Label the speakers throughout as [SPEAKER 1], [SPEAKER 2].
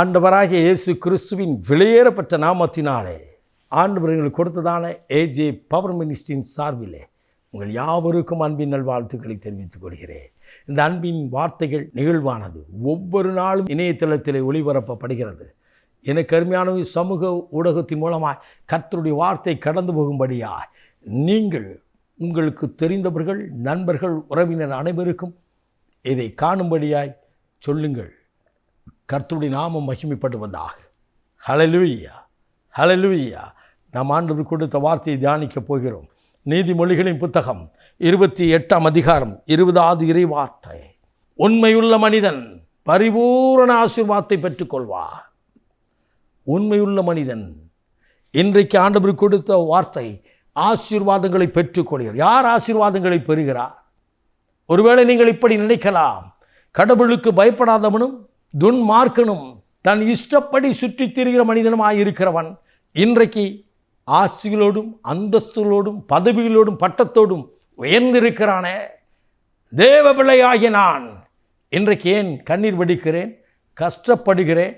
[SPEAKER 1] ஆண்டவராகிய இயேசு கிறிஸ்துவின் விலையேறப்பட்ட நாமத்தினாலே ஆண்டவர் எங்களுக்கு கொடுத்ததான ஏஜே பவர் மினிஸ்ட்ரியின் சார்பிலே உங்கள் யாவருக்கும் அன்பின் நல்வாழ்த்துக்களை தெரிவித்துக் கொள்கிறேன். இந்த அன்பின் வார்த்தைகள் நிகழ்வானது ஒவ்வொரு நாளும் இணையதளத்திலே ஒளிபரப்பப்படுகிறது. எனக்கு அருமையான சமூக ஊடகத்தின் மூலமாக கர்த்தருடைய வார்த்தை கடந்து போகும்படியாய் நீங்கள் உங்களுக்கு தெரிந்தவர்கள், நண்பர்கள், உறவினர் அனைவருக்கும் இதை காணும்படியாய் சொல்லுங்கள். கர்த்தருடைய நாமம் மகிமைப்படுவதாக. ஹல்லேலூயா, ஹல்லேலூயா. நாம் ஆண்டவர் கொடுத்த வார்த்தையை தியானிக்கப் போகிறோம். நீதிமொழிகளின் புத்தகம் 28ஆம் அதிகாரம் 20வது இறை வார்த்தை. உண்மையுள்ள மனிதன் பரிபூரண ஆசீர்வாதத்தை பெற்றுக்கொள்வார். உண்மையுள்ள மனிதன். இன்றைக்கு ஆண்டவர் கொடுத்த வார்த்தை ஆசீர்வாதங்களை பெற்றுக்கொள்கிறார். யார் ஆசீர்வாதங்களை பெறுகிறார்? ஒருவேளை நீங்கள் இப்படி நினைக்கலாம், கடவுளுக்கு பயப்படாதவனும் துன்மார்க்கனும் தன் இஷ்டப்படி சுற்றித் திரிகிற மனிதனுமாயிருக்கிறவன் இன்றைக்கு ஆசிகளோடும் அந்தஸ்துகளோடும் பதவிகளோடும் பட்டத்தோடும் உயர்ந்திருக்கிறானே. தேவ பிள்ளையாகிய நான் இன்றைக்கு ஏன் கண்ணீர் வடிக்கிறேன், கஷ்டப்படுகிறேன்,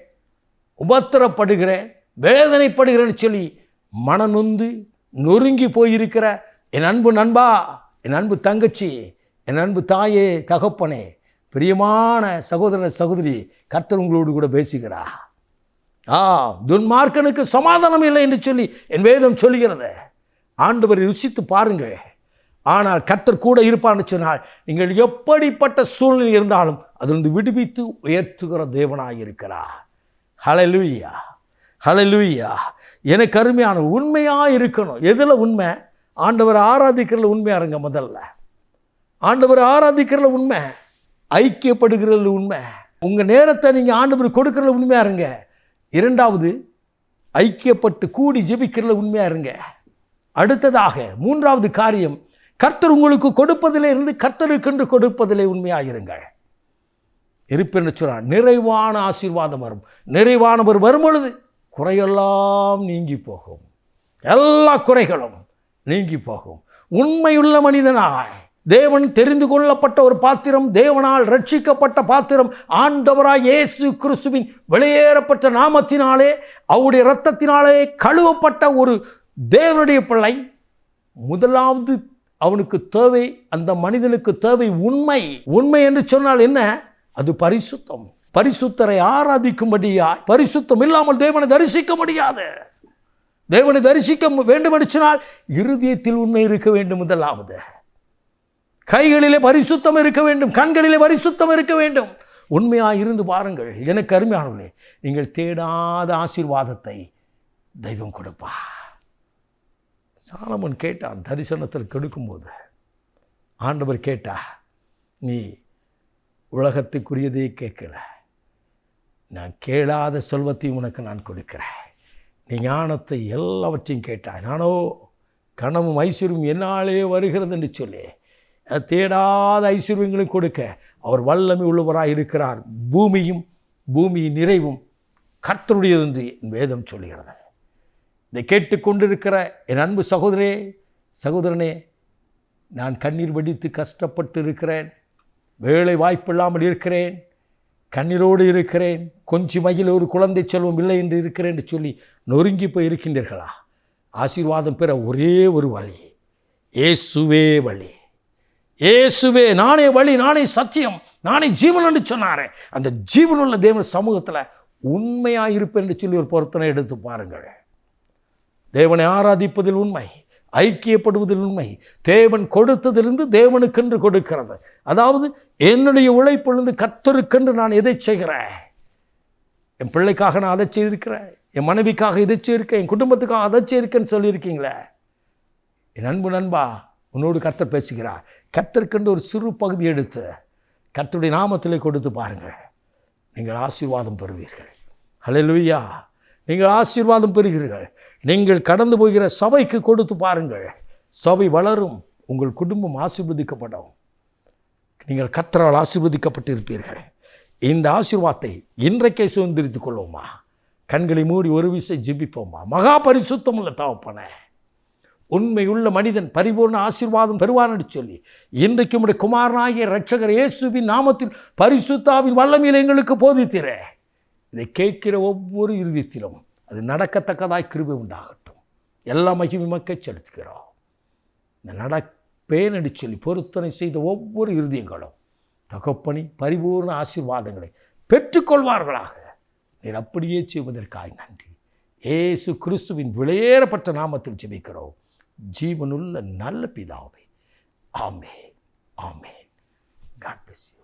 [SPEAKER 1] உபத்திரப்படுகிறேன், வேதனைப்படுகிறேன்னு சொல்லி மனநொந்து நொறுங்கி போயிருக்கிற என் அன்பு நண்பா, என் அன்பு தங்கச்சி, என் அன்பு தாயே, தகப்பனே, பிரியமான சகோதர சகோதரி, கர்த்தர் உங்களோடு கூட பேசுகிறா. துன்மார்க்கனுக்கு சமாதானம் இல்லை என்று சொல்லி என் வேதம் சொல்லுகிறது. ஆண்டவரை ருசித்து பாருங்கள். ஆனால் கர்த்தர் கூட இருப்பான்னு சொன்னால் நீங்கள் எப்படிப்பட்ட சூழ்நிலை இருந்தாலும் அதிலிருந்து விடுவித்து உயர்த்துகிற தேவனாயிருக்கிறார். ஹல்லேலூயா, ஹல்லேலூயா. எனக்கு அருமையான உண்மையாக இருக்கணும். எதில் உண்மை? ஆண்டவரை ஆராதிக்கிறதுல உண்மையாக இருங்க. முதல்ல ஆண்டவரை ஆராதிக்கிறதுல உண்மை, ஐக்கியப்படுகிறதுல உண்மை, உங்கள் நேரத்தை நீங்கள் ஆண்டவர் கொடுக்கறதுல உண்மையாக இருங்க. இரண்டாவது, ஐக்கியப்பட்டு கூடி ஜெபிக்கிறதுல உண்மையாக இருங்க. அடுத்ததாக மூன்றாவது காரியம், கர்த்தர் உங்களுக்கு கொடுப்பதிலே இருந்து கர்த்தருக்கென்று கொடுப்பதிலே உண்மையாக இருங்கள். இருப்பேன்னு சொன்னால் நிறைவான ஆசீர்வாதம் வரும். நிறைவானவர் வரும் பொழுது குறையெல்லாம் நீங்கி போகும். எல்லா குறைகளும் நீங்கி போகும். உண்மையுள்ள மனிதனாய் தேவன் தெரிந்து கொள்ளப்பட்ட ஒரு பாத்திரம், தேவனால் ரட்சிக்கப்பட்ட பாத்திரம், ஆண்டவராய் இயேசு கிறிஸ்துவின் வெளியேறப்பட்ட நாமத்தினாலே அவருடைய இரத்தத்தினாலே கழுவப்பட்ட ஒரு தேவனுடைய பிள்ளை. முதலாவது அவனுக்கு தேவை, அந்த மனிதனுக்கு தேவை உண்மை. உண்மை என்று சொன்னால் என்ன? அது பரிசுத்தம். பரிசுத்தரை ஆராதிக்கும்படியாய், பரிசுத்தம் இல்லாமல் தேவனை தரிசிக்க முடியாது. தேவனை தரிசிக்க வேண்டும் என்று சொன்னால் இருதயத்தில் உண்மை இருக்க வேண்டும். முதலாவது கைகளிலே பரிசுத்தம் இருக்க வேண்டும், கண்களிலே பரிசுத்தம் இருக்க வேண்டும். உண்மையாக இருந்து பாருங்கள். எனக்கு அருமையானவர்களே, நீங்கள் தேடாத ஆசீர்வாதத்தை தெய்வம் கொடுப்பா. சாலமன் கேட்டான் தரிசனத்தில் கொடுக்கும்போது. ஆண்டவர் கேட்டா, நீ உலகத்துக்குரியதே கேட்கல, நான் கேளாத செல்வத்தையும் உனக்கு நான் கொடுக்கிறேன். நீ ஞானத்தை எல்லாவற்றையும் கேட்டாய். நானோ கனமும் ஐஸ்வர்யம் என்னாலே வருகிறது என்று சொல்லி தேடாத ஐஸ்வர்யங்களை கொடுக்க அவர் வல்லமை உள்ளவராக இருக்கிறார். பூமியும் பூமியின் நிறைவும் கர்த்தருடையது என்று என் வேதம் சொல்லுகிறது. இதை கேட்டுக்கொண்டிருக்கிற என் அன்பு சகோதரே, சகோதரனே, நான் கண்ணீர் வடித்து கஷ்டப்பட்டு இருக்கிறேன், வேலை வாய்ப்பில்லாமல் இருக்கிறேன், கண்ணீரோடு இருக்கிறேன், கொஞ்சம் மகிழ ஒரு குழந்தை செல்வம் இல்லை என்று இருக்கிறேன் என்று சொல்லி நொறுங்கி போய் இருக்கின்றீர்களா? ஆசீர்வாதம் பெற ஒரே ஒரு வழி, இயேசுவே வழி. இயேசுவே நானே வழி, நானே சத்தியம், நானே ஜீவன் என்று சொன்னாரே. அந்த ஜீவனுள்ள தேவன் சமூகத்தில் உண்மையாக இருப்பேன் என்று சொல்லி ஒரு பொருத்தனை எடுத்து பாருங்கள். தேவனை ஆராதிப்பதில் உண்மை, ஐக்கியப்படுவதில் உண்மை, தேவன் கொடுத்ததிலிருந்து தேவனுக்கென்று கொடுக்கிறது. அதாவது என்னுடைய உழைப்பிலிருந்து கர்த்தருக்கென்று நான் எதை செய்கிறேன்? என் பிள்ளைக்காக நான் அதை செய்திருக்கிறேன், என் மனைவிக்காக இதை செய்திருக்கேன், என் குடும்பத்துக்காக அதை செய்திருக்கேன்னு சொல்லியிருக்கீங்களே. என் அன்பு நண்பா, உன்னோடு கர்த்தர் பேசுகிறார். கர்த்தருக்கென்று ஒரு சிறு பகுதி எடுத்து கர்த்தருடைய நாமத்திலே கொடுத்து பாருங்கள். நீங்கள் ஆசீர்வாதம் பெறுவீர்கள். ஹல்லேலூயா. நீங்கள் ஆசீர்வாதம் பெறுகிறீர்கள். நீங்கள் கடந்து போகிற சபைக்கு கொடுத்து பாருங்கள். சபை வளரும், உங்கள் குடும்பம் ஆசீர்வதிக்கப்படும். நீங்கள் கர்த்தரால் ஆசீர்வதிக்கப்பட்டு இருப்பீர்கள். இந்த ஆசீர்வாதத்தை இன்றைக்கே சுதந்திரித்துக் கொள்வோமா? கண்களை மூடி ஒரு விசை ஜெபிப்போமா? மகா பரிசுத்தம் உள்ள தகப்பனே, உண்மையுள்ள மனிதன் பரிபூர்ண ஆசீர்வாதம் பெறுவான் என்று சொல்லி இன்றைக்கு உம்முடைய குமாரனாகிய இரட்சகர் இயேசுவின் நாமத்தில் பரிசுத்தாவின் வல்லமையில் எங்களுக்கு போதித்தீரே. இதை கேட்கிற ஒவ்வொரு இருதயத்திலும் அது நடக்கத்தக்கதாய் கிருபை உண்டாகட்டும். எல்லா மகிமையுமக்கை செலுத்துகிறோம். இந்த நடப்பேன் என்று சொல்லி பொருத்தனை செய்த ஒவ்வொரு இருதயங்களும் தகப்பனி பரிபூர்ண ஆசீர்வாதங்களை பெற்றுக்கொள்வார்களாக. நீர் அப்படியே செய்வதற்காக நன்றி. இயேசு கிறிஸ்துவின் விலையேறப்பட்ட நாமத்தில் ஜெபிக்கிறோம் ஜீவனுள்ள நல்ல பிதாவே. ஆமென். ஆமென். God bless you.